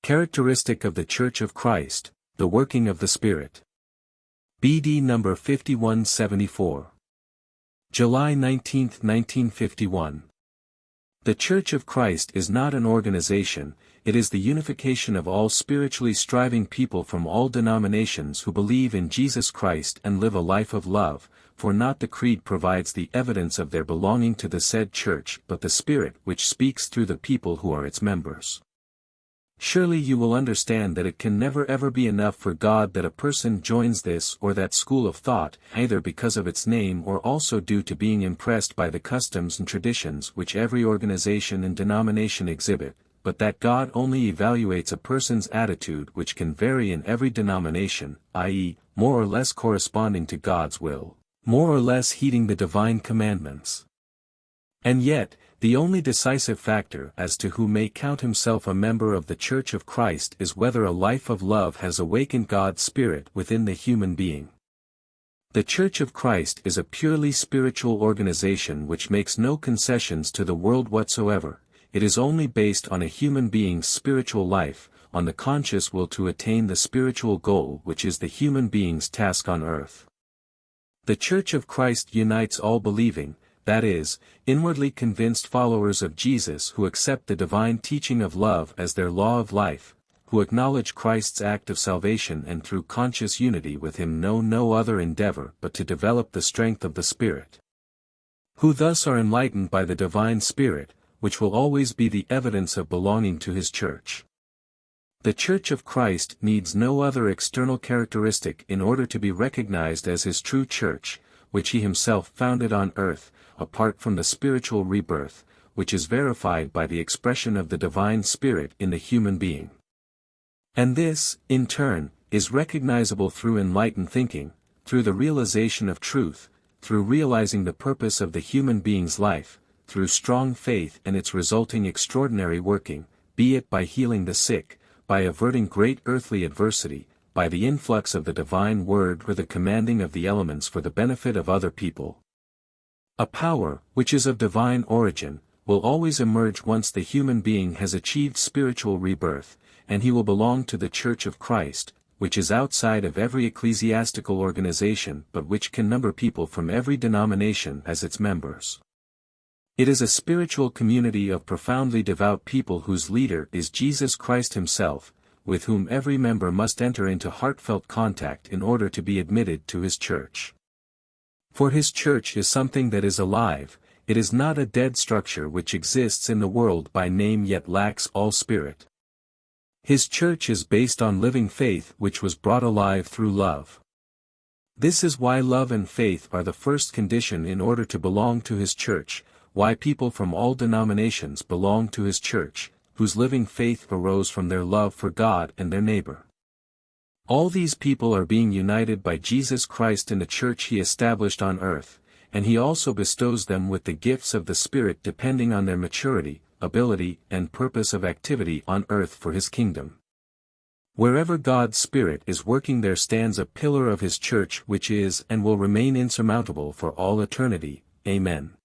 Characteristic of the Church of Christ, the working of the Spirit. BD number 5174. July 19, 1951. The Church of Christ is not an organization, it is the unification of all spiritually striving people from all denominations who believe in Jesus Christ and live a life of love, for not the creed provides the evidence of their belonging to the said church but the Spirit which speaks through the people who are its members. Surely you will understand that it can never ever be enough for God that a person joins this or that school of thought, either because of its name or also due to being impressed by the customs and traditions which every organization and denomination exhibit, but that God only evaluates a person's attitude which can vary in every denomination, i.e., more or less corresponding to God's will, more or less heeding the divine commandments. And yet, the only decisive factor as to who may count himself a member of the Church of Christ is whether a life of love has awakened God's Spirit within the human being. The Church of Christ is a purely spiritual organization which makes no concessions to the world whatsoever. It is only based on a human being's spiritual life, on the conscious will to attain the spiritual goal which is the human being's task on earth. The Church of Christ unites all believing, that is, inwardly convinced followers of Jesus who accept the divine teaching of love as their law of life, who acknowledge Christ's act of salvation and through conscious unity with Him know no other endeavor but to develop the strength of the Spirit. Who thus are enlightened by the divine Spirit, which will always be the evidence of belonging to His Church. The Church of Christ needs no other external characteristic in order to be recognized as His true Church, which He Himself founded on earth, apart from the spiritual rebirth, which is verified by the expression of the divine Spirit in the human being. And this, in turn, is recognizable through enlightened thinking, through the realization of truth, through realizing the purpose of the human being's life, through strong faith and its resulting extraordinary working, be it by healing the sick, by averting great earthly adversity, by the influx of the divine word or the commanding of the elements for the benefit of other people. A power, which is of divine origin, will always emerge once the human being has achieved spiritual rebirth, and he will belong to the Church of Christ, which is outside of every ecclesiastical organization but which can number people from every denomination as its members. It is a spiritual community of profoundly devout people whose leader is Jesus Christ Himself, with whom every member must enter into heartfelt contact in order to be admitted to His Church. For His Church is something that is alive, it is not a dead structure which exists in the world by name yet lacks all spirit. His Church is based on living faith which was brought alive through love. This is why love and faith are the first condition in order to belong to His Church, why people from all denominations belong to His Church, whose living faith arose from their love for God and their neighbor. All these people are being united by Jesus Christ in the Church He established on earth, and He also bestows them with the gifts of the Spirit depending on their maturity, ability, and purpose of activity on earth for His kingdom. Wherever God's Spirit is working there stands a pillar of His Church which is and will remain insurmountable for all eternity. Amen.